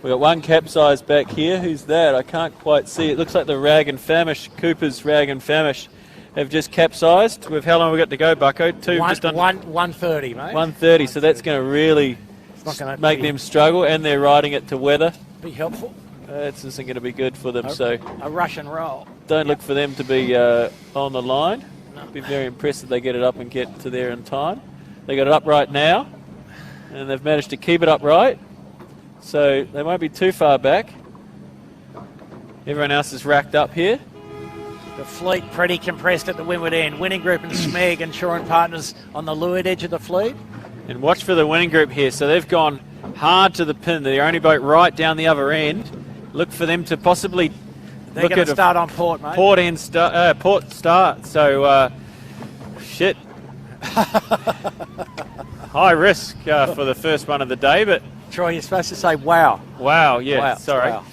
We've got one capsize back here. Who's that? I can't quite see. It looks like the Rag and Famish, Cooper's Rag and Famish, have just capsized. With how long we got to go, Bucko? 1:30, mate. 1:30. So that's going to really make them struggle, and they're riding it to weather. Be helpful. This isn't going to be good for them. A rush and roll. Don't look for them to be on the line. No. Be very impressed if they get it up and get to there in time. They got it upright now, and they've managed to keep it upright. So they won't be too far back. Everyone else is racked up here. The fleet pretty compressed at the windward end. Winning Group and Smeg and Shaw and Partners on the leeward edge of the fleet. And watch for the Winning Group here. So they've gone hard to the pin. They're the only boat right down the other end. Look for them to possibly They're going to start on port, mate. Port start. So, shit. High risk for the first one of the day, but... Troy, you're supposed to say wow. Wow, yeah, wow. Sorry. Wow.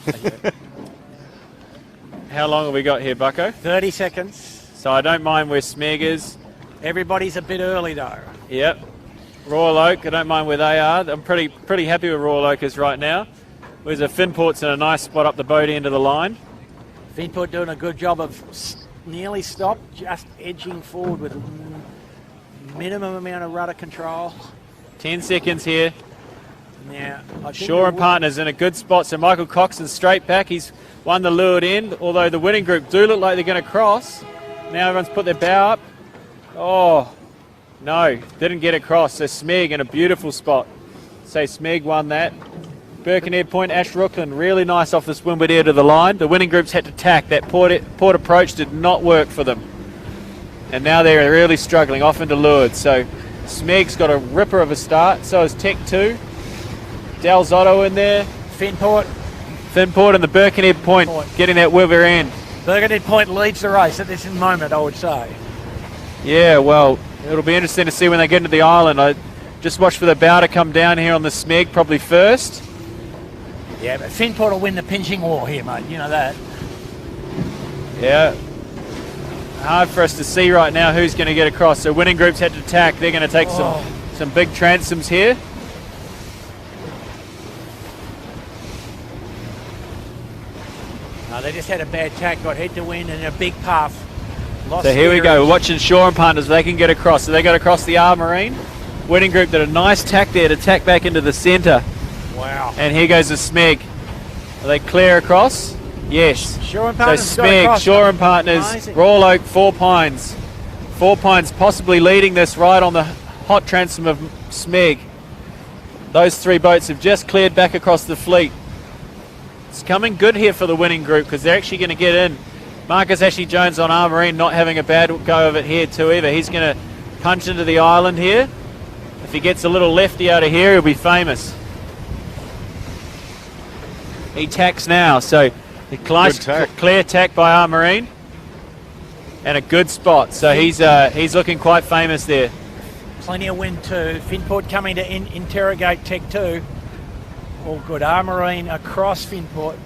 How long have we got here, Bucko? 30 seconds. So I don't mind where Smeg is. Everybody's a bit early, though. Yep. Royal Oak, I don't mind where they are. I'm pretty happy with Royal Oakers right now. Whereas a Finport's in a nice spot up the boat end of the line. Finport doing a good job of nearly stopped, just edging forward with minimum amount of rudder control. 10 seconds here. Now, Shaw and Partners in a good spot. So Michael Coxon's straight back. He's won the leeward end, although the Winning Group do look like they're going to cross. Now everyone's put their bow up. Oh, no, didn't get across. So Smeg in a beautiful spot. So Smeg won that. Birkenhead Point, Ash Rooklyn, really nice off this windward air to the line. The Winning Groups had to tack. That port approach did not work for them. And now they're really struggling off into leeward. So Smeg's got a ripper of a start. So is Tech 2. Del Zotto in there. Finport and the Birkenhead Point getting that wither end. Birkenhead Point leads the race at this moment, I would say. Yeah, well, it'll be interesting to see when they get into the island. I just watch for the bow to come down here on the Smeg probably first. Yeah, but Finport will win the pinching war here, mate. You know that. Yeah. Hard for us to see right now who's going to get across. So Winning Groups had to tack. They're going to take some big transoms here. No, they just had a bad tack, got head to wind and a big puff. So here we go. We're watching Shaw and Partners. They can get across. So they got across the R Marine. Winning Group did a nice tack there to tack back into the centre. Wow. And here goes the Smeg. Are they clear across? Yes. Shaw and Partners. So Smeg, Shaw and Partners, amazing. Royal Oak, Four Pines. Four Pines possibly leading this right on the hot transom of Smeg. Those three boats have just cleared back across the fleet. It's coming good here for the Winning Group because they're actually going to get in. Marcus Ashley-Jones on R Marine not having a bad go of it here too either. He's going to punch into the island here. If he gets a little lefty out of here, he'll be famous. He tacks now, so the clear tack by R Marine. And a good spot, so he's looking quite famous there. Plenty of wind too. Finport coming to interrogate Tech 2. All good. R Marine across Finport.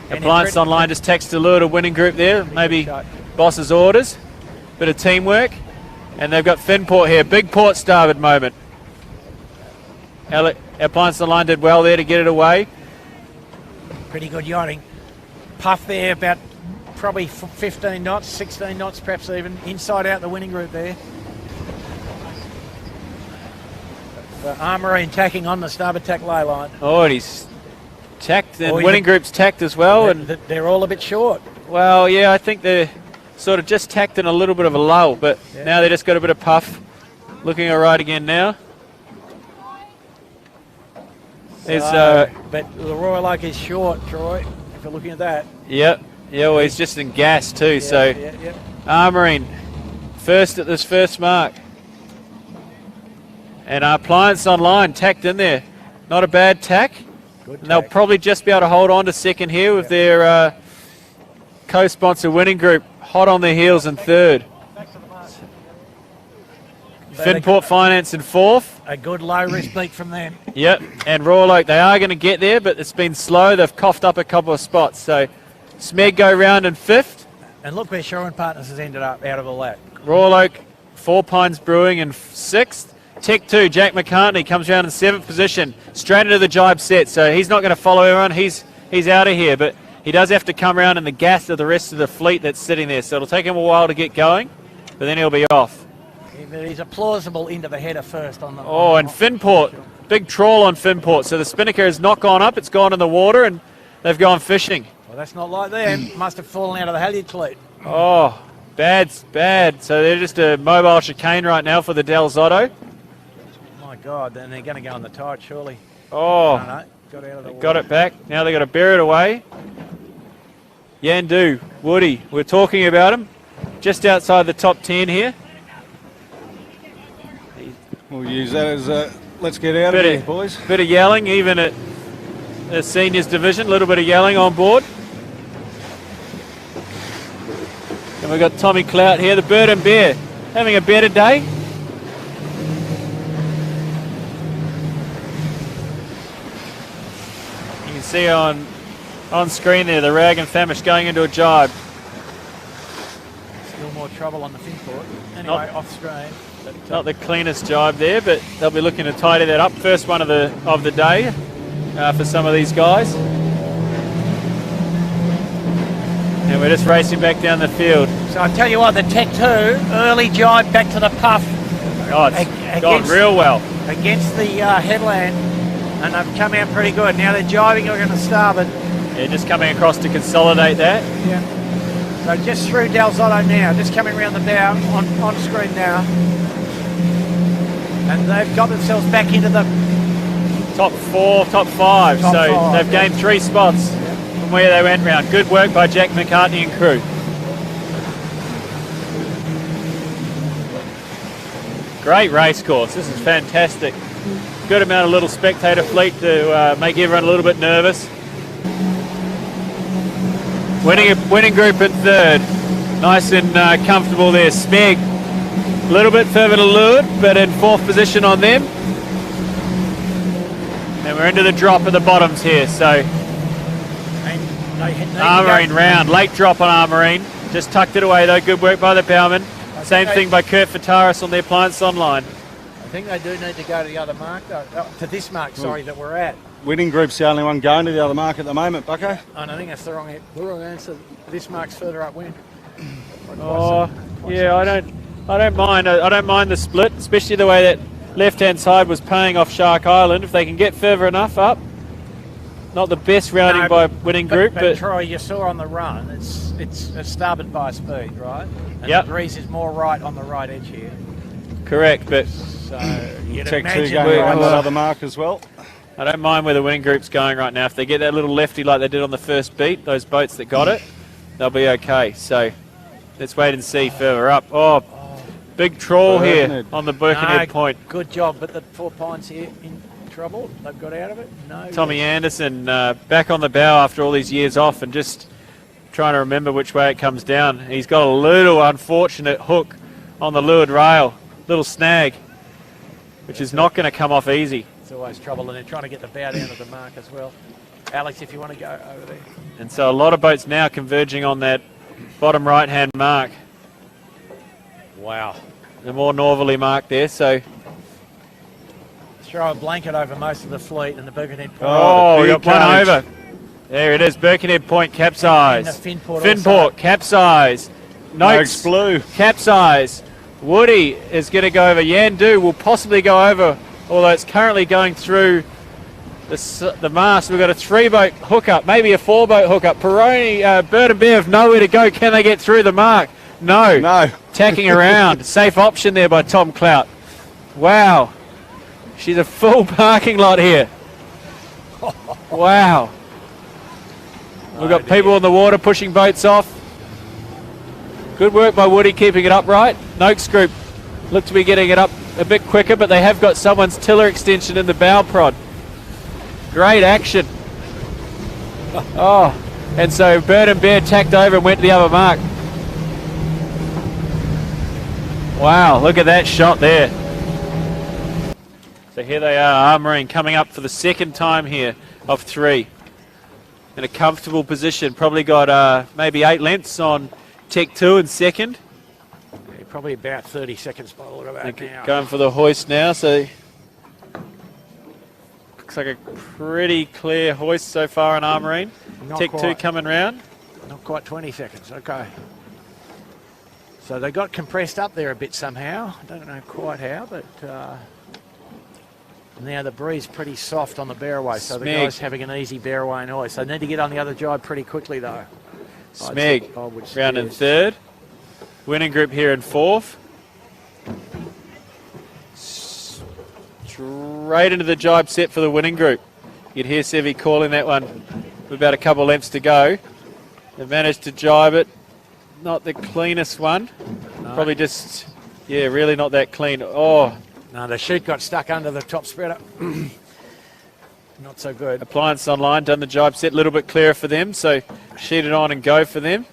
Appliance Online just text to lure to Winning Group there. Maybe boss's orders. Bit of teamwork. And they've got Finport here. Big port starboard moment. Appliance Online did well there to get it away. Pretty good yachting. Puff there about probably 15 knots, 16 knots perhaps even. Inside out the Winning Group there. R Marine tacking on the starboard tack ley line. Oh, and he's tacked, and Winning Group's tacked as well. And they're all a bit short. Well, yeah, I think they're sort of just tacked in a little bit of a lull, but now they just got a bit of puff. Looking all right again now. But the Royal Oak is short, Troy, if you're looking at that. Yep. Yeah, well, he's just in gas too, R Marine first at this first mark. And our Appliance Online tacked in there. Not a bad tack. Good tack. They'll probably just be able to hold on to second here with their co-sponsor Winning Group hot on their heels in third. Finport Finance in fourth. A good low-risk beat from them. Yep, and Royal Oak, they are going to get there, but it's been slow. They've coughed up a couple of spots. So Smeg go round in fifth. And look where Shaw and Partners has ended up out of all that. Royal Oak, Four Pines Brewing in sixth. Tech 2, Jack McCartney, comes around in 7th position, straight into the jibe set, so he's not going to follow everyone. He's out of here, but he does have to come around in the gas of the rest of the fleet that's sitting there, so it'll take him a while to get going, but then he'll be off. He's a plausible into the header first on the... And Finport, big trawl on Finport, so the spinnaker has not gone up, it's gone in the water, and they've gone fishing. Well, that's not like them. Must have fallen out of the halyard cleat. Oh, bad. So they're just a mobile chicane right now for the Del Zotto. My God, then they're going to go on the tide, surely. Oh, No, got out of the water. got it back. Now they've got to bear it away. Yandu, Woody, we're talking about him. Just outside the top 10 here. We'll use that as a let's get out of here, boys. Bit of yelling, even at the seniors division, a little bit of yelling on board. And we've got Tommy Clout here, the Bird and Bear, having a better day. You can see on screen there, the Rag and Famish going into a jibe. Still more trouble on the Finport. Anyway, off screen. Not the cleanest jibe there, but they'll be looking to tidy that up. First one of the day for some of these guys. And we're just racing back down the field. So I tell you what, the Tech 2, early jibe back to the puff. Oh, it's gone real well. Against the headland, and they've come out pretty good. Now they're jibing over to starboard. Yeah, just coming across to consolidate that. Yeah. So just through Del Zotto now, just coming around the bow on screen now. And they've got themselves back into the top 4, top 5. They've gained 3 spots from where they went round. Good work by Jack McCartney and crew. Great race course. This is fantastic. Good amount of little spectator fleet to make everyone a little bit nervous. Winning group in 3rd. Nice and comfortable there. Smeg. A little bit further to leeward, but in 4th position on them. And we're into the drop at the bottoms here, so Armourine round. Late drop on Armourine. Just tucked it away though. Good work by the bowman. Same thing by Kurt Fataris on the Appliance Online. I think they do need to go to the other mark, though. To this mark, sorry, that we're at. Winning group's the only one going to the other mark at the moment, Bucko. I think that's the wrong answer. This mark's further upwind. Yeah, I don't mind. I don't mind the split, especially the way that left-hand side was paying off Shark Island. If they can get further enough up, not the best rounding by Winning group, but Troy, you saw on the run, it's starboard by speed, right? And yep. The breeze is more right on the right edge here. Correct, but so you'd Tech 2 imagine going around that other mark as well. I don't mind where the Winning group's going right now. If they get that little lefty like they did on the first beat, those boats that got it, they'll be okay. So let's wait and see further up. Oh, big trawl here on the Birkenhead Point. Good job, but the 4 Pines here in trouble. They've got out of it. No. Tommy Anderson back on the bow after all these years off and just trying to remember which way it comes down. He's got a little unfortunate hook on the leeward rail, little snag, which is not going to come off easy. It's always trouble, and they're trying to get the bow down to the mark as well. Alex, if you want to go over there. And so a lot of boats now converging on that bottom right-hand mark. Wow. The more northerly mark there, so... Throw a blanket over most of the fleet and the Birkenhead Point. Oh, we got one over. There it is, Birkenhead Point capsize. Finport capsize. Noakes blue capsize. Woody is going to go over. Yandu will possibly go over, although it's currently going through the mast. We've got a 3-boat hookup, maybe a 4-boat hookup. Peroni, Bird and Bear have nowhere to go. Can they get through the mark? No. Tacking around. Safe option there by Tom Clout. Wow. She's a full parking lot here. Wow. We've got people in the water pushing boats off. Good work by Woody keeping it upright. Noakes group look to be getting it up a bit quicker, but they have got someone's tiller extension in the bow prod. Great action. Oh, and so Bird and Bear tacked over and went to the other mark. Wow, look at that shot there. So here they are, Armourine coming up for the second time here of 3. In a comfortable position, probably got maybe 8 lengths on Tech 2 in second. probably about 30 seconds by the look of that now. Going for the hoist now, so looks like a pretty clear hoist so far on Armourine. Not Tech 2 quite. coming round. Not quite 20 seconds, okay. So they got compressed up there a bit somehow. I don't know quite how, but now the breeze pretty soft on the bearaway, so the guy's having an easy bearaway and hoist. They need to get on the other jibe pretty quickly though. Smeg round in third. Winning group here in fourth. Straight into the jibe set for the winning group. You'd hear Sevi calling that one with about a couple of lengths to go. They've managed to jibe it. Not the cleanest one. No. Probably just, yeah, really not that clean. Oh. No, the chute got stuck under the top spreader. Not so good. Appliance Online done the jibe set a little bit clearer for them, so sheet it on and go for them.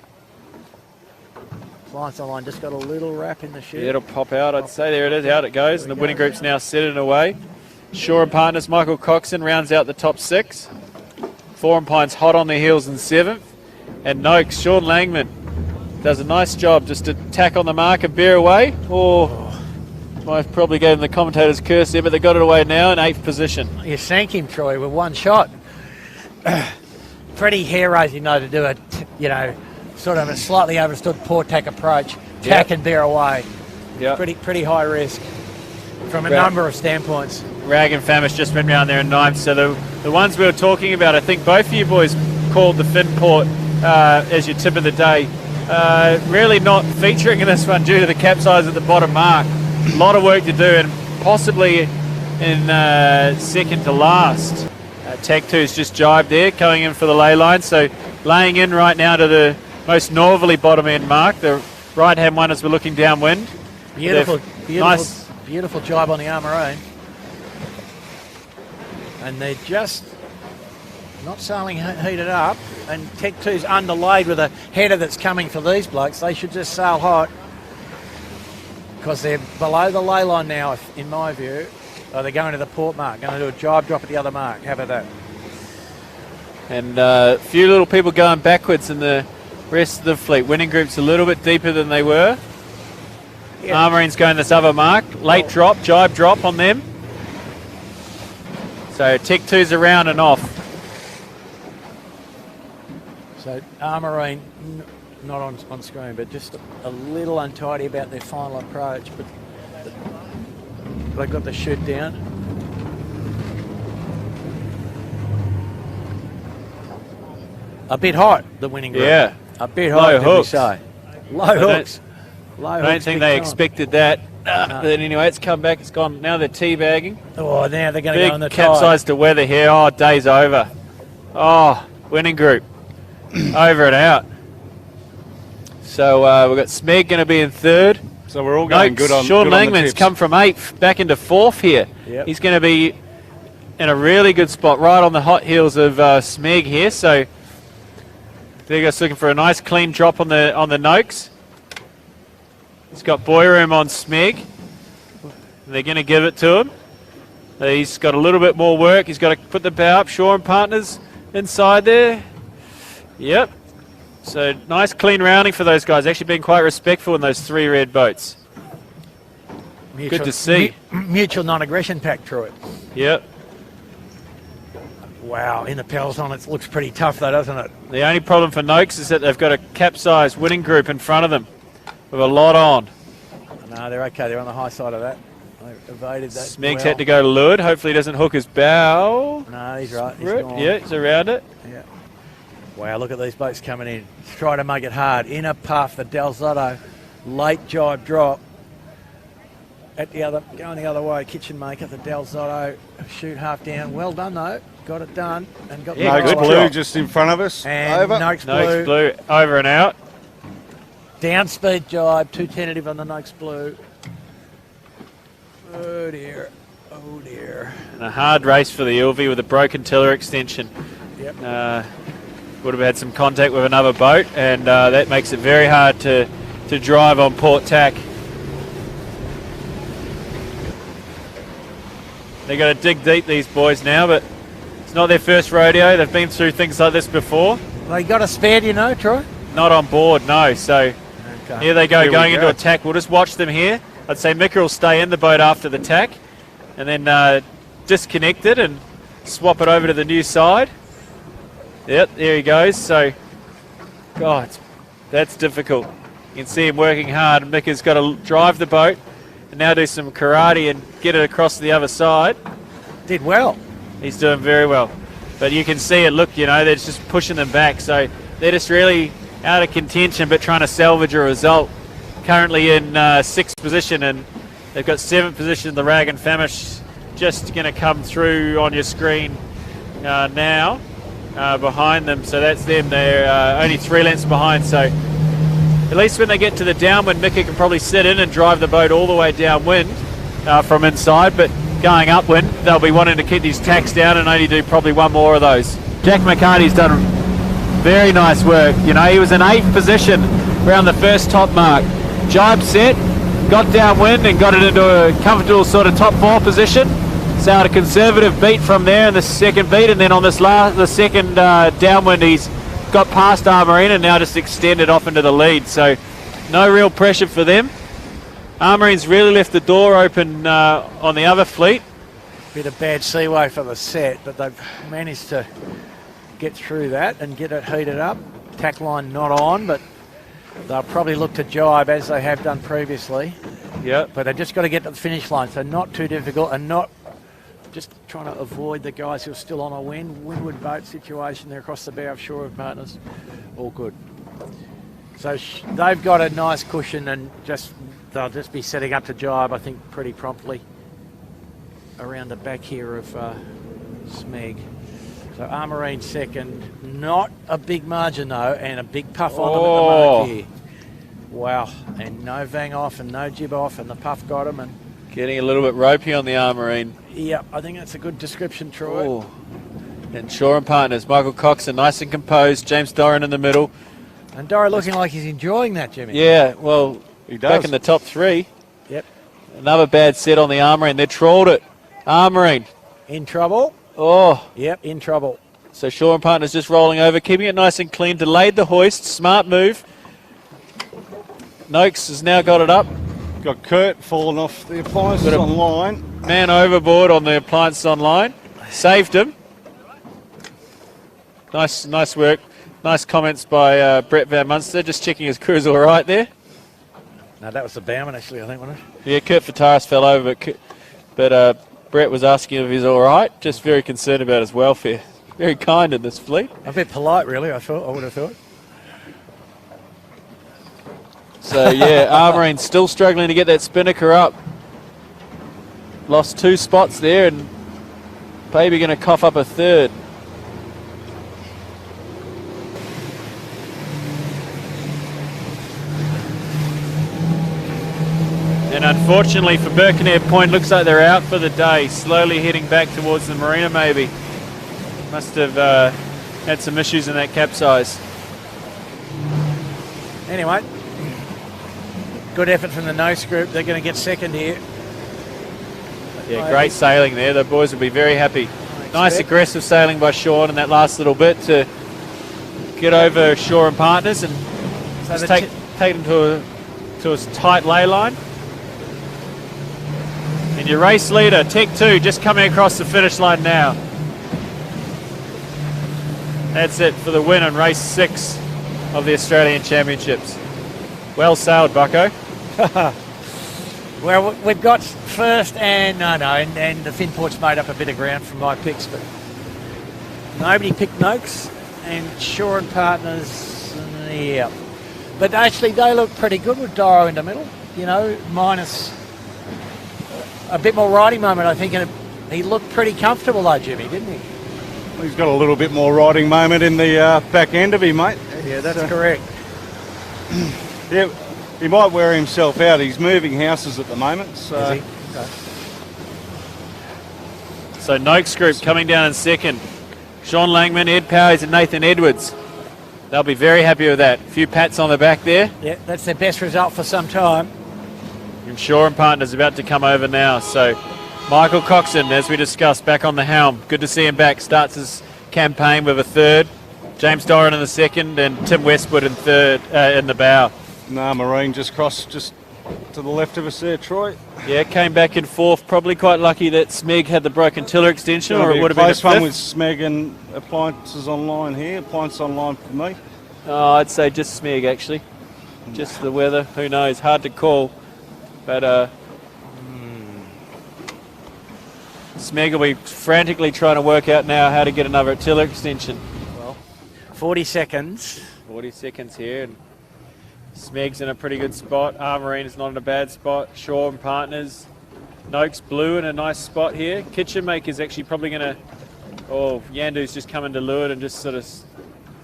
Appliance Online just got a little wrap in the chute. Yeah, it'll pop out, I'd say. There it is, out it goes. And the winning group's now set it away. Shaw and Partners, Michael Coxon rounds out the top 6. Forum Pines hot on their heels in 7th. And Noakes, Sean Langman, does a nice job just to tack on the mark and bear away. I probably gave them the commentator's curse there, but they got it away now in 8th position. You sank him, Troy, with one shot. Pretty hair-raising, though, to do a, sort of a slightly understood poor tack approach. Tack and bear away. Yep. Pretty high risk from a number of standpoints. Rag and Famish just went round there in 9th. So the ones we were talking about, I think both of you boys called the Finport as your tip of the day. Really not featuring in this one due to the capsize at the bottom mark. A lot of work to do, and possibly in second to last. Tech 2's just jibed there, going in for the ley line. So laying in right now to the most northerly bottom end mark. The right hand one as we're looking downwind. Beautiful jibe on the Armourine. And they're just not sailing heated up. And Tech 2's underlaid with a header that's coming for these blokes. They should just sail hot, because they're below the ley line now, in my view. Oh, they're going to the port mark, going to do a jibe drop at the other mark. How about that? And a few little people going backwards in the rest of the fleet. Winning group's a little bit deeper than they were. Yeah. Armourine's going this other mark. Late drop, jibe drop on them. So Tech 2's around and off. So Armourine, not on screen, but just a little untidy about their final approach. But they got the chute down. A bit hot, the winning group. Yeah. A bit hot, low hooks. Say. Low hooks. I don't think they expected that. But anyway, it's come back. It's gone. Now they're teabagging. Oh, now they're going to go on the capsize to weather here. Oh, day's over. Oh, winning group. Over and out. So we've got Smeg going to be in 3rd. So we're all going good on Sean good on the Langman's tips. come from 8th back into 4th here. Yep. He's going to be in a really good spot right on the hot heels of Smeg here. So they're just looking for a nice clean drop on the Noakes. He's got boy room on Smeg. They're going to give it to him. He's got a little bit more work. He's got to put the bow up. Shaw and Partners inside there. Yep. So nice clean rounding for those guys. Actually been quite respectful in those 3 red boats. Good to see. Mutual non-aggression pact, Troy. Yep. Wow, in the Pelzon it looks pretty tough though, doesn't it? The only problem for Noakes is that they've got a capsized winning group in front of them with a lot on. No, they're okay. They're on the high side of that. They evaded that. Smeg's had to go to leeward. Hopefully he doesn't hook his bow. No, he's right. He's gone. Yeah, he's around it. Yeah. Wow, look at these boats coming in. Try to make it hard. Inner puff, the Del Zotto. Late jibe drop. Going the other way, Kitchen Maker, the Del Zotto. Shoot half down. Well done, though. Got it done. And got Noakes the Blue just in front of us. And over. Noakes Noakes Blue. Blue over and out. Down speed jibe. Too tentative on the Noakes Blue. Oh, dear. Oh, dear. And a hard race for the Ilvy with a broken tiller extension. Yep. Would have had some contact with another boat, and that makes it very hard to drive on port tack. They've got to dig deep, these boys, now, but it's not their first rodeo. They've been through things like this before. They got a spare, do you know, Troy? Not on board, no. So Okay. Here they go, Here we going into go. attack. We'll just watch them here. I'd say Mika will stay in the boat after the tack and then disconnect it and swap it over to the new side. Yep, there he goes. So, God, that's difficult. You can see him working hard. Mika's got to drive the boat and now do some karate and get it across to the other side. Did well. He's doing very well. But you can see it, look, you know, they're just pushing them back. So they're just really out of contention but trying to salvage a result. Currently in 6th position, and they've got 7th position. The Rag and Famish just going to come through on your screen now behind them. So that's them. They're only 3 lengths behind. So at least when they get to the downwind, Mika can probably sit in and drive the boat all the way downwind from inside. But going upwind, they'll be wanting to keep these tacks down and only do probably one more of those. Jack McCarthy's done very nice work. You know, he was in 8th position around the first top mark. Jibe set, got downwind and got it into a comfortable sort of top 4 position. So had a conservative beat from there in the second beat, and then on this the second downwind he's got past Armourine and now just extended off into the lead. So no real pressure for them. Armourine's really left the door open on the other fleet. Bit of bad seaway for the set, but they've managed to get through that and get it heated up. Tack line not on, but they'll probably look to jibe as they have done previously. Yep. But they've just got to get to the finish line, so not too difficult and not just trying to avoid the guys who are still on a windward boat situation. They're across the bow of Shore of Partners. All good. So they've got a nice cushion and they'll just be setting up to jibe, I think, pretty promptly around the back here of Smeg. So Armourine second, not a big margin though, and a big puff on them at the mark here. Wow, and no vang off and no jib off, and the puff got him. And Getting a little bit ropey on the Armourine. yeah, I think that's a good description, Troy. Oh. And Shore and Partners, Michael Coxon, nice and composed. James Doran in the middle. And Dora looking like he's enjoying that, Jimmy. Yeah, well, He does. back in the top 3. Yep. Another bad set on the Armourine. They trawled it. Armourine. In trouble. Oh. Yep, in trouble. So Shore and Partners just rolling over, keeping it nice and clean. Delayed the hoist. Smart move. Noakes has now got it up. Got Kurt falling off the appliances Got a- online. Man overboard on the appliances online. Saved him. Nice work. Nice comments by Brett Van Munster. Just checking his crew's all right there. No, that was the bowman actually, I think, wasn't it? Yeah, Kurt Fataris fell over, but Brett was asking if he's all right. Just very concerned about his welfare. Very kind in this fleet. A bit polite, really, I would have thought. So, yeah, Armourine still struggling to get that spinnaker up. Lost 2 spots there, and Baby going to cough up a third. And unfortunately for Birkenhead Point, looks like they're out for the day. Slowly heading back towards the marina, maybe. Must have had some issues in that capsize. Anyway, good effort from the nose group. They're going to get second here. Yeah, great sailing there. The boys will be very happy. Nice aggressive sailing by Sean in that last little bit to get over Shore and Partners and So just the take them to a tight ley line. And your race leader, Tech 2, just coming across the finish line now. That's it for the win on race 6 of the Australian Championships. Well sailed, Bucko. Well, we've got first and the Finport's made up a bit of ground from my picks, but nobody picked Noakes and Shore and Partners, yeah. But actually, they look pretty good with Doro in the middle, you know, minus a bit more riding moment, I think, and he looked pretty comfortable though, Jimmy, didn't he? He's got a little bit more riding moment in the back end of him, mate. Yeah, that's correct. Yeah, he might wear himself out. He's moving houses at the moment. So. Is he? Okay. So Noakes Group coming down in second. Sean Langman, Ed Powers and Nathan Edwards. They'll be very happy with that. A few pats on the back there. Yeah, that's their best result for some time. And Shore and Partners about to come over now. So Michael Coxon, as we discussed, back on the helm. Good to see him back. Starts his campaign with a third. James Doran in the second and Tim Westwood in third in the bow. Nah, Marine just crossed just to the left of us there, Troy. Yeah, came back in fourth. Probably quite lucky that Smeg had the broken tiller extension, or it would have been a close one fifth. with Smeg and Appliances Online here. Appliances Online for me. Oh, I'd say just Smeg, actually. Just the weather. Who knows? Hard to call. But Smeg will be frantically trying to work out now how to get another tiller extension. Well, 40 seconds. 40 seconds here. And Smeg's in a pretty good spot. Armourine is not in a bad spot. Shaw and Partners. Noakes Blue in a nice spot here. Kitchen Maker's actually probably going to... Oh, Yandu's just come into Lewis and just sort of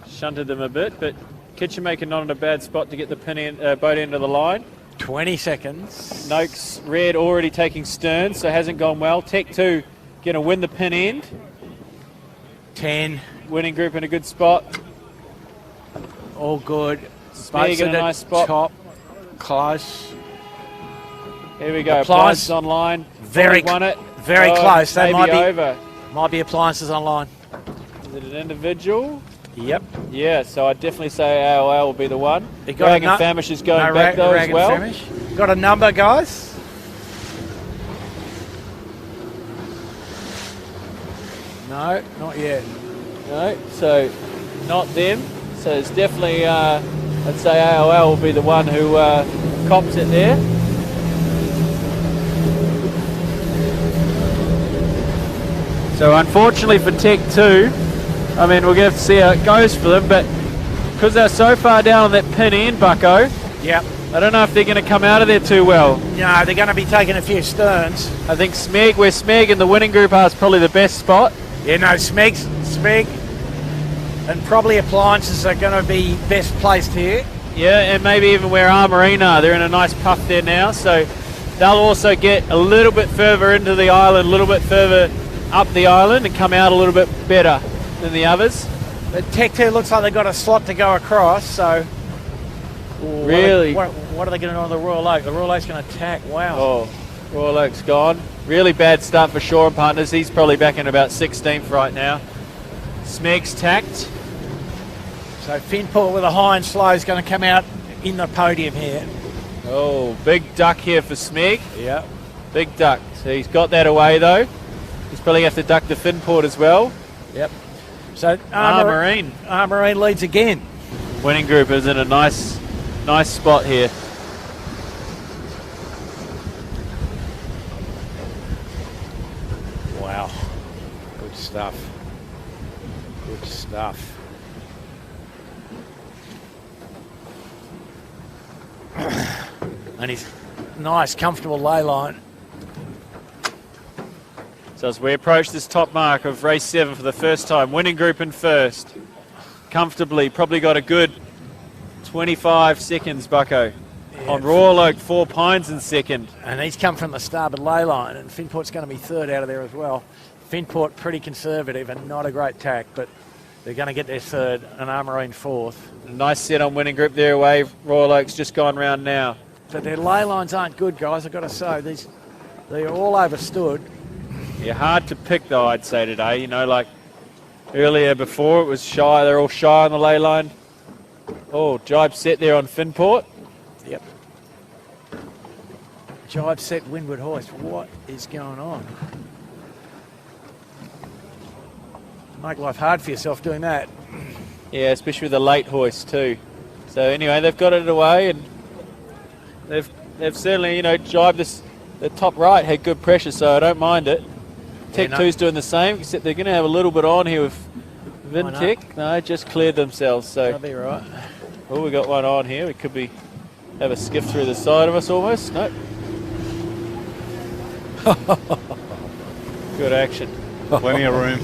shunted them a bit. But Kitchen Maker not in a bad spot to get the boat end of the line. 20 seconds. Noakes Red already taking stern, so hasn't gone well. Tech 2 going to win the pin end. 10. Winning group in a good spot. All good. Smeg in a nice spot. Top. Close. Here we go. Appliance Appliances Online. Very won it. Very close. That maybe might be over. Might be Appliances Online. Is it an individual? Yep. Yeah, so I'd definitely say AOL will be the one. Got Rag and Famish is going back though as well. Famish. Got a number, guys? No, not yet. No, so not them. So it's definitely, I'd say AOL will be the one who cops it there. So unfortunately for Tech 2, I mean, we're going to have to see how it goes for them, but because they're so far down on that pin end, Bucko, Yep. I don't know if they're going to come out of there too well. No, they're going to be taking a few sterns. I think Smeg, where Smeg and the winning group are, is probably the best spot. Yeah, no, Smeg, and probably Appliances are going to be best placed here. Yeah, and maybe even where Armourine are. They're in a nice puff there now, so they'll also get a little bit further into the island, a little bit further up the island, and come out a little bit better than the others. But Tech 2 looks like they've got a slot to go across, so... Ooh, Really? What are they going to do on the Royal Oak? The Royal Oak's going to attack. Wow. Oh, Royal Oak's gone. Really bad start for Shaw and Partners. He's probably back in about 16th right now. Smeg's tacked. So Finport with a high and slow is going to come out in the podium here. Oh, big duck here for Smeg. Yeah. Big duck. So he's got that away though. He's probably going to have to duck the Finport as well. Yep. So Armourine leads again. winning group is in a nice spot here. Wow. Good stuff. Good stuff. And he's nice, comfortable lay line. So as we approach this top mark of race 7 for the first time, winning group in first, comfortably, probably got a good 25 seconds, Bucko. Yeah. On Royal Oak, 4 Pines in second. And he's come from the starboard lay line, and Finport's going to be third out of there as well. Finport pretty conservative and not a great tack, but they're going to get their third, and Armourine fourth. Nice set on winning group there away. Royal Oak's just gone round now. But their lay lines aren't good, guys, I've got to say. They're all overstood. Yeah, hard to pick though, I'd say today. You know, like earlier before it was shy. They're all shy on the lay line. Oh, jibe set there on Finport. Yep. Jibe set, windward hoist. What is going on? Make life hard for yourself doing that. Yeah, especially with the late hoist too. So anyway, they've got it away, and they've certainly, you know, jibed this. The top right had good pressure, so I don't mind it. Tech 2's doing the same, except they're going to have a little bit on here with Vintech. No, just cleared themselves. So That'll be right. Oh, we got one on here. We could have a skiff through the side of us almost. No. Good action. Plenty of room.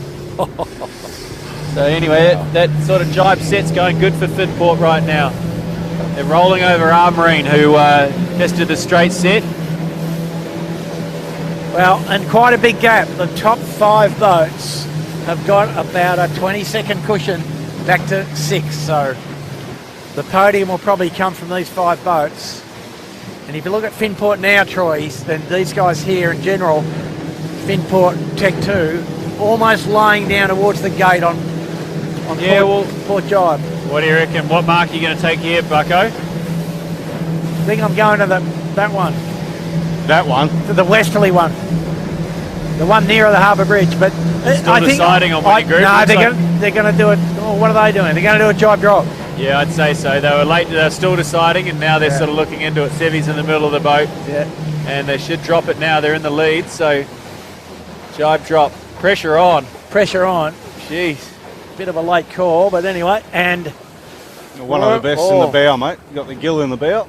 So anyway, that sort of jibe set's going good for Finport right now. They're rolling over Armourine, who just did a straight set. Well, and quite a big gap. The top 5 boats have got about a 20-second cushion back to 6. So the podium will probably come from these 5 boats. And if you look at Finport now, Troy, then these guys here in general, Finport, Tech 2, almost laying down towards the gate on Port Jibe. What do you reckon? What mark are you going to take here, Bucko? think I'm going to that one, That one. to the westerly one. The one nearer the Harbour Bridge, but Still I think deciding on winning group. No, Looks they're like- going to do it. Oh, what are they doing? They're going to do a jibe drop. Yeah, I'd say so. They were late. They're still deciding, and now they're Yeah. sort of looking into it. Sevy's in the middle of the boat, Yeah. and they should drop it now. They're in the lead, so jibe drop. Pressure on. Pressure on. Jeez. Bit of a late call, but anyway, and One of the best in Oh. the bow, mate. You got the gill in the bow.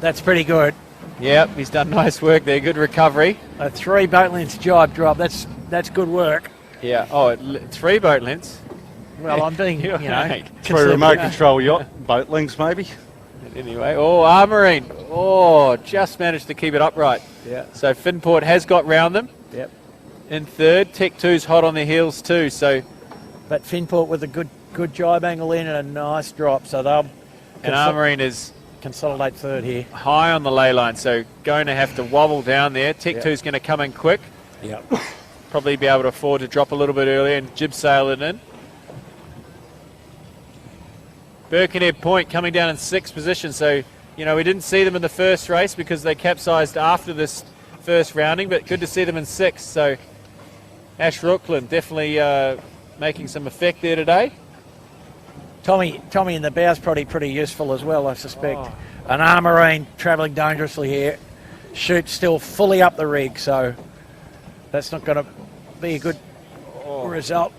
that's pretty good. Yep, he's done nice work there. Good recovery. A 3 boat lengths jibe drop. That's good work. Yeah. Oh, 3 boat lengths. Well, I'm being, you know, Right. Through remote conservative. control yacht, boat links maybe. Anyway, Armourine. Oh, just managed to keep it upright. Yeah. So Finport has got round them. Yep. In third, Tech 2's hot on their heels too. So But Finport with a good jibe angle in and a nice drop, so they'll and Armourine is consolidate third here. high on the ley line, so going to have to wobble down there. Tech Yeah. 2's going to come in quick. Yep. Probably be able to afford to drop a little bit earlier and jib sail it in. Birkenhead Point coming down in 6th position. So, you know, we didn't see them in the first race because they capsized after this first rounding, but good to see them in 6th. So Ash Rooklyn definitely making some effect there today. Tommy in the bow's probably pretty useful as well, I suspect. An Armourine travelling dangerously here. Chute still fully up the rig, so that's not going to be a good result.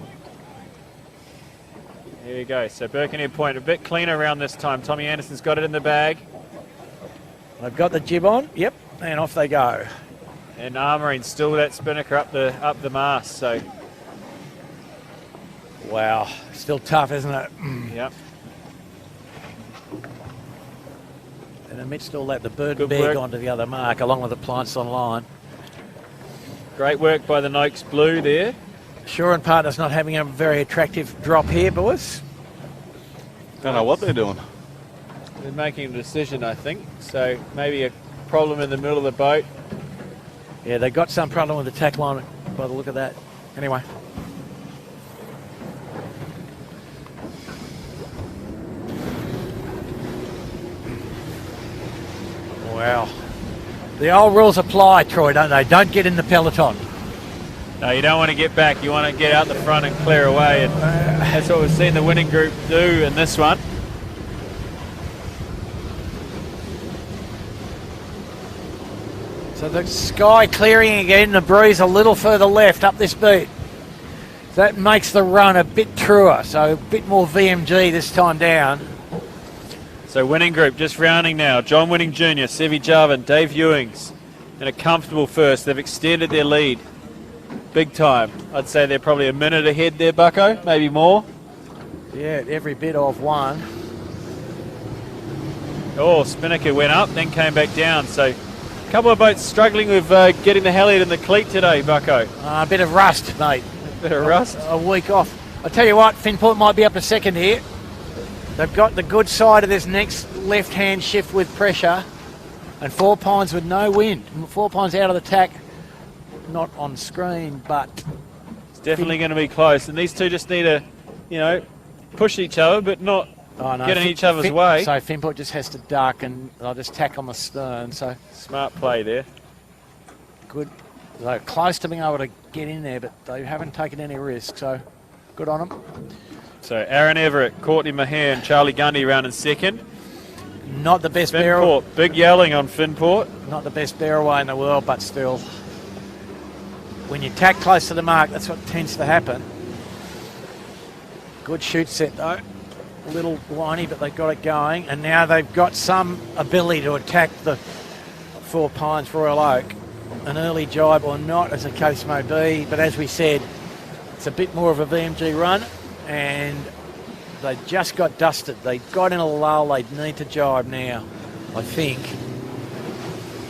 Here we go. So Birkenhead Point a bit cleaner around this time. Tommy Anderson's got it in the bag. They've got the jib on, yep, and off they go. And Armourine still with that spinnaker up the mast. So, Wow, still tough, isn't it? yep. And amidst all that, the bird Good bag work. onto the other mark, along with the plants on line. Great work by the Noakes Blue there. Shore and Partners not having a very attractive drop here, boys. Don't know what they're doing. They're making a decision, I think. So maybe a problem in the middle of the boat. Yeah, they got some problem with the tack line by the look of that. Anyway. Wow. The old rules apply, Troy, don't they? Don't get in the peloton. No, you don't want to get back. You want to get out the front and clear away. And that's what we've seen the winning group do in this one. So the sky clearing again, the breeze a little further left up this beat. That makes the run a bit truer, so a bit more VMG this time down. So winning group just rounding now. John Winning Jr., Sevy Jarvin, Dave Ewings in a comfortable first. They've extended their lead big time. I'd say they're probably a minute ahead there, Bucko, maybe more. Yeah, every bit of one. Oh, Spinnaker went up, then came back down. So a couple of boats struggling with getting the halyard in the cleat today, Bucko. A bit of rust, mate. Bit of rust. A week off. I tell you what, Finport might be up to second here. They've got the good side of this next left-hand shift with pressure, and 4 Pines with no wind. 4 Pines out of the tack, not on screen, but It's definitely going to be close. And these two just need to, you know, push each other, but not get in each other's way. So Finport just has to duck, and they'll just tack on the stern. So Smart play there. good. They're close to being able to get in there, but they haven't taken any risk. So good on them. So Aaron Everett, Courtney Mahan, Charlie Gundy round in second. Not the best barrel. Finport, big yelling on Finport. Not the best barrelway in the world, but still, when you tack close to the mark, that's what tends to happen. Good shoot set though. A little whiny, but they got it going, and now they've got some ability to attack the 4 Pines Royal Oak. An early jibe or not, as the case may be, but as we said, it's a bit more of a VMG run, and they just got dusted. They got in a lull. They need to jibe now, I think.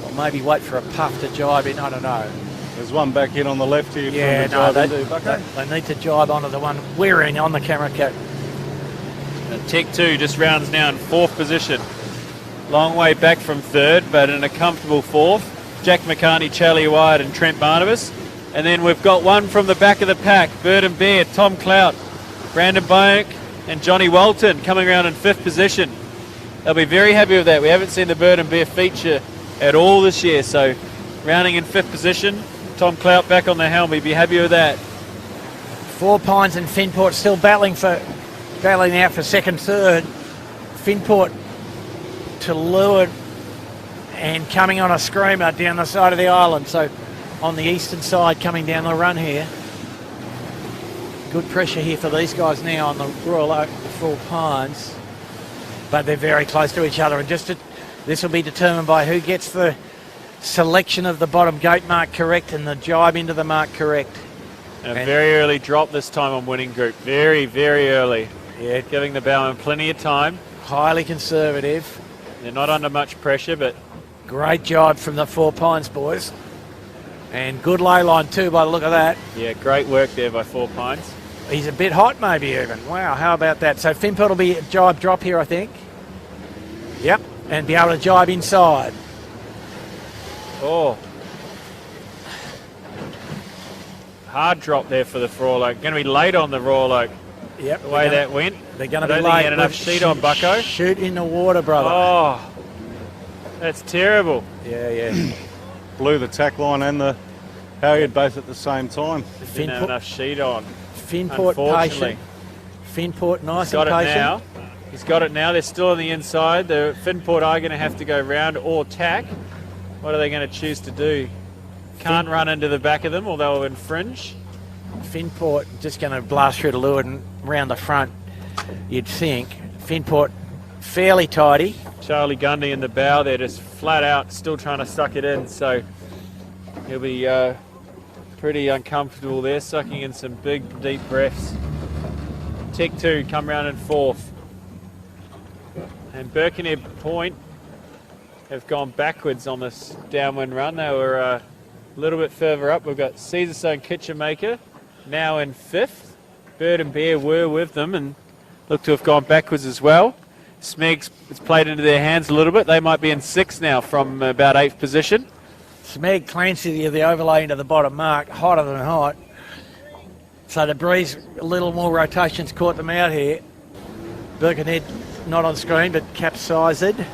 Or maybe wait for a puff to jibe in. I don't know. There's one back in on the left here. Yeah, from the no, drive into Bucko. they need to jibe onto the one we're in on the camera cat. Tech 2 just rounds now in 4th position. Long way back from 3rd, but in a comfortable 4th. Jack McCartney, Charlie Wyatt and Trent Barnabas. And then we've got one from the back of the pack, Bird and Bear, Tom Clout, Brandon Boak and Johnny Walton coming around in 5th position. they'll be very happy with that. We haven't seen the bird and bear feature at all this year, so rounding in 5th position. Tom Clout back on the helm. He'd be happy with that. Four Pines and Finport still battling out for second, third. Finport to leeward and coming on a screamer down the side of the island. So on the eastern side coming down the run here. Good pressure here for these guys now on the Royal Oak Four Pines. But they're very close to each other. And this will be determined by who gets the selection of the bottom gate mark correct and the jibe into the mark correct. And a very early drop this time on winning group. Very, very early. Yeah, Giving the bowman plenty of time. highly conservative. They're not under much pressure, but Great jibe from the Four Pines boys. And good lay line too by the look of that. yeah, great work there by Four Pines. He's a bit hot maybe even. Wow, how about that? So Finport will be a jibe drop here, I think. Yep, and be able to jibe inside. Oh. Hard drop there for the Royal Oak. Going to be late on the Royal Oak. Yep. The way that went. They're going I to be don't think late. he had enough sheet on Bucko. Shoot in the water, brother. Oh, that's terrible. Yeah. Blew the tack line and the halyard both at the same time. Didn't have enough sheet on. Finport Unfortunately. patient. Finport nice He's got and it patient. now. He's got it now. They're still on the inside. The Finport are going to have to go round or tack. What are they going to choose to do? Can't run into the back of them or they'll infringe. Finport just going to blast through the leeward and round the front, you'd think. Finport fairly tidy. Charlie Gundy in the bow there, just flat out, still trying to suck it in. So he'll be pretty uncomfortable there, sucking in some big, deep breaths. Tech 2 come round in 4th. And Birkenhead Point have gone backwards on this downwind run. They were a little bit further up. We've got Caesarstone Kitchen Maker now in 5th. Bird and Bear were with them and look to have gone backwards as well. Smeg's it's played into their hands a little bit. They might be in 6th now from about 8th position. Smeg Clancy, the overlay into the bottom mark, hotter than hot. So the breeze, a little more rotations caught them out here. Birkenhead not on screen, but capsized. And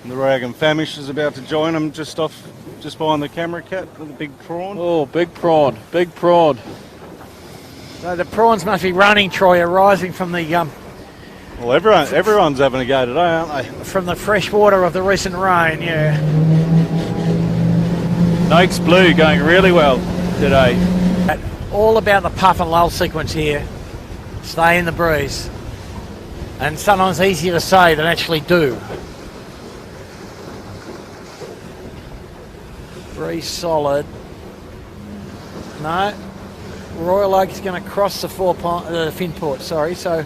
the Rag and Famish is about to join them just behind the camera cat with a big prawn. Oh, big prawn, big prawn. So the prawns must be running, Troy, arising from the Well, everyone's having a go today, aren't they? from the fresh water of the recent rain. Yeah. Noakes Blue going really well today. All about the puff and lull sequence here. Stay in the breeze. And sometimes easier to say than actually do. Breeze solid. No. Royal Oak is going to cross the Finport, sorry. So,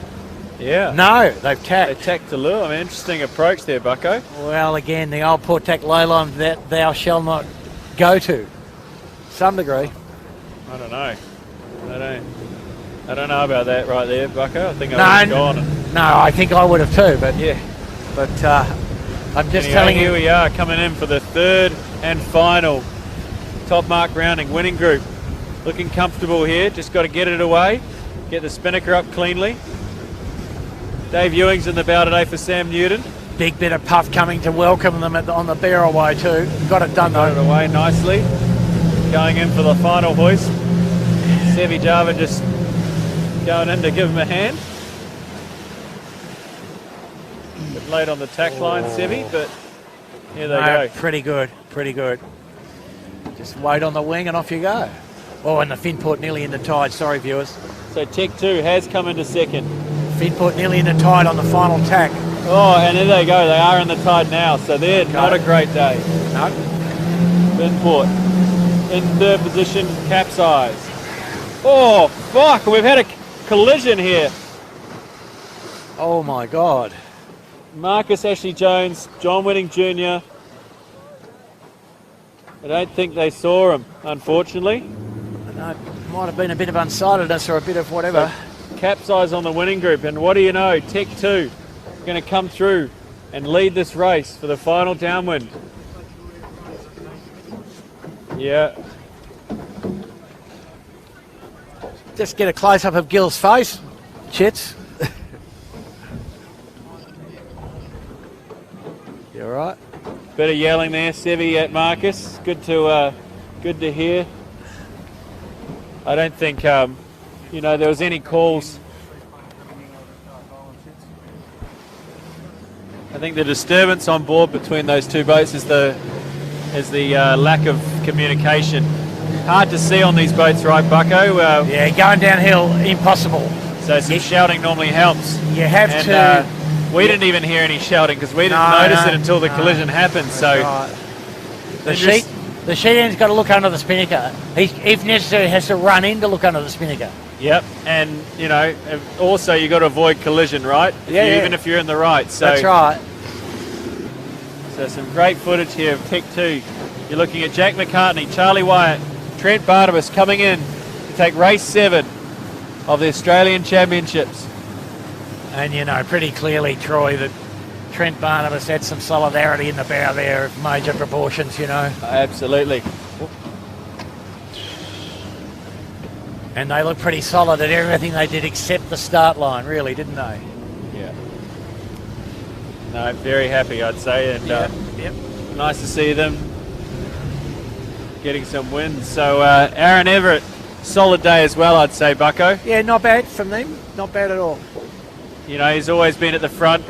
Yeah. no, they've They tacked. tacked to lure. I mean, interesting approach there, Bucko. Well, again, the old Port Tack ley line that thou shall not go to. Some degree. I don't know. I don't know about that right there, Bucko. I think I would have gone. No, I think I would have too, but Yeah. I'm just Anyway, telling here you. we are coming in for the 3rd and final top mark rounding winning group. Looking comfortable here. Just got to get it away. Get the spinnaker up cleanly. Dave Ewing's in the bow today for Sam Newton. Big bit of puff coming to welcome them on the barrel way too. Got it done Got it though. away nicely. Going in for the final hoist. Sevi Java just going in to give him a hand. Bit late on the tack line, Sevi, but here they No, go. pretty good, pretty good. Just wait on the wing and off you go. Oh, and the Finport nearly in the tide. Sorry, viewers. So Tech 2 has come into 2nd. Finport nearly in the tide on the final tack. Oh, and there they go. They are in the tide now, so they're not a great day. No. Finport in 3rd position, capsized. Oh, fuck. We've had a collision here. Oh my God. Marcus Ashley Jones, John Winning Jr. I don't think they saw him, unfortunately. No, might have been a bit of unsightedness or a bit of whatever. Capsize on the winning group, and what do you know? Tech 2 going to come through and lead this race for the final downwind. Yeah. Just get a close-up of Gill's face, Chits. Bit of yelling there, Sevy at Marcus. Good to hear. I don't think there was any calls. I think the disturbance on board between those two boats is the lack of communication. Hard to see on these boats, right, Bucko? Yeah, going downhill, impossible. So some shouting normally helps. You have to. We didn't even hear any shouting because we didn't notice it until the collision happened. So the sheet end's got to look under the spinnaker. He, if necessary, has to run in to look under the spinnaker. Yep, and also you got to avoid collision, right? Even if you're in the right. So that's right. So some great footage here of Tech 2. You're looking at Jack McCartney, Charlie Wyatt, Trent Barnabas coming in to take race 7 of the Australian Championships. And pretty clearly, Troy, that Trent Barnabas had some solidarity in the bow there of major proportions, Absolutely. And they look pretty solid at everything they did except the start line, really, didn't they? Yeah. No, very happy, I'd say, and nice to see them getting some wins. So Aaron Everett, solid day as well, I'd say, Bucko. Yeah, not bad from them. Not bad at all. He's always been at the front.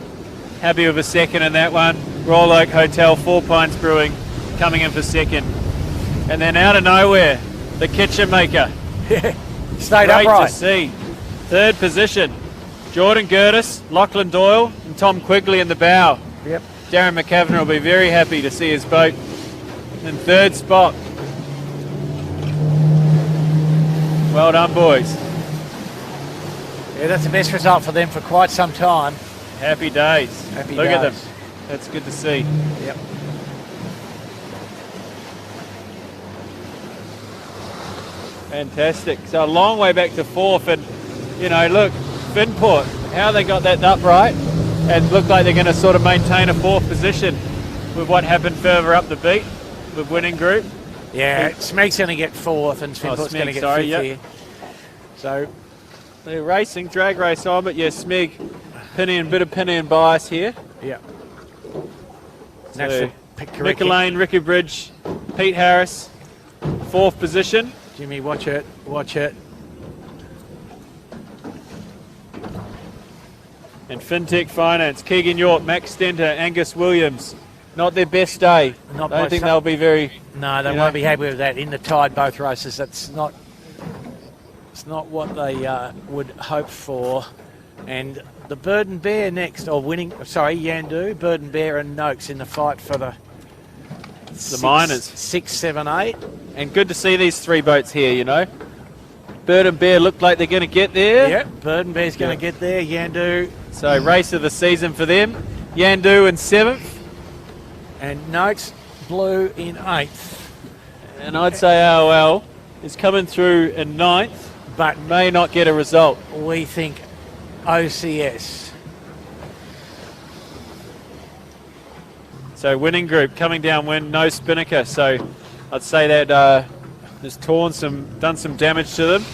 Happy with a second in that one. Royal Oak Hotel, 4 Pines Brewing, coming in for second. And then out of nowhere, the Kitchen Maker. Stayed Great upright. to see. Third position, Jordan Gertis, Lachlan Doyle, and Tom Quigley in the bow. Yep. Darren McCavan will be very happy to see his boat in third spot. Well done, boys. Yeah, that's the best result for them for quite some time. Happy days. Look at them. days. That's good to see. Yep. Fantastic. So a long way back to fourth, and look, Finport, how they got that upright and look like they're going to sort of maintain a fourth position with what happened further up the beat with Winning Group. Yeah, Smeg's going to get fourth and Finport's going to get fifth here. So they're racing, drag race on, but Smeg, bit of Pinion bias here. Yeah. So Nick Lane, Ricky Bridge, Pete Harris, fourth position. Jimmy, watch it, watch it. And FinTech Finance, Keegan York, Max Stenter, Angus Williams. Not their best day. I don't think they'll be very... No, they won't be happy with that. In the tide, both races, it's not what they would hope for. And the Bird and Bear next, Yandu, Bird and Bear and Noakes in the fight for the minors. 6, 7, 8. And good to see these three boats here, Bird and Bear look like they're going to get there. Yep, Bird and Bear's going to get there. Yandu. So race of the season for them. Yandu in 7th. And Noakes Blue in 8th. And I'd say AOL is coming through in 9th, but may not get a result. We think OCS. So Winning Group coming downwind, no spinnaker. So I'd say that has done some damage to them.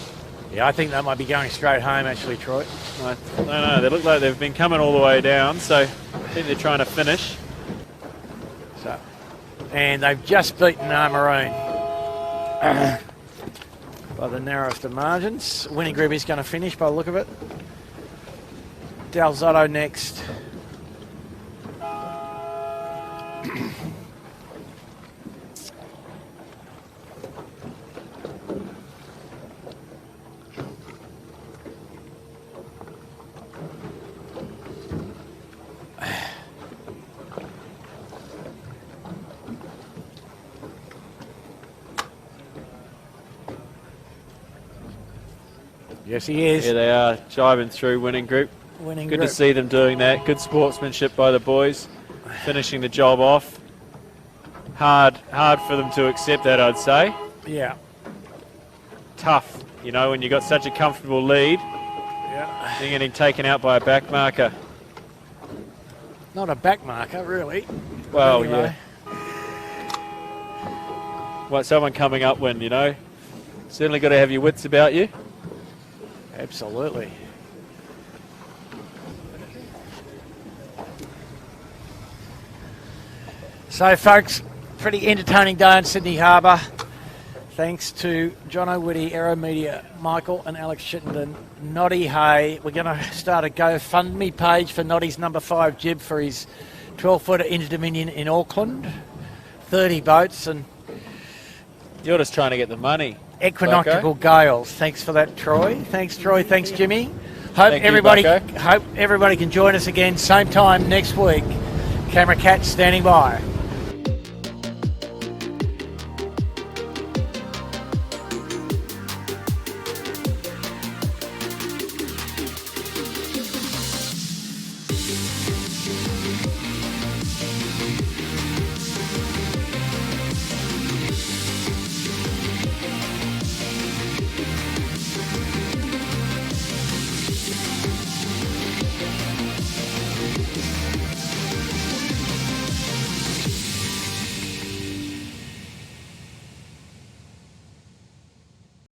Yeah, I think they might be going straight home actually, Troy. I don't know, they look like they've been coming all the way down, so I think they're trying to finish. And they've just beaten Maroon by the narrowest of margins. Winning Group is going to finish by the look of it. Del Zotto next. Yes, he is. Yeah, they are jiving through Winning Group. Good to see them doing that. Good sportsmanship by the boys, finishing the job off. Hard for them to accept that, I'd say. Yeah. Tough, when you got such a comfortable lead. Yeah. You're getting taken out by a back marker. Not a back marker, really. Well, anyway. What, someone coming upwind, Certainly got to have your wits about you. Absolutely. So, folks, pretty entertaining day in Sydney Harbour. Thanks to John O'Witty, Aero Media, Michael and Alex Chittenden, Noddy Hay. We're going to start a GoFundMe page for Noddy's number 5 jib for his 12-footer Inter-Dominion in Auckland. 30 boats and... You're just trying to get the money. Equinoctial Gales. Thanks for that, Troy. Thanks, Troy. Thanks, Jimmy. Hope Thank you, everybody can join us again, same time next week. Camera Cat standing by.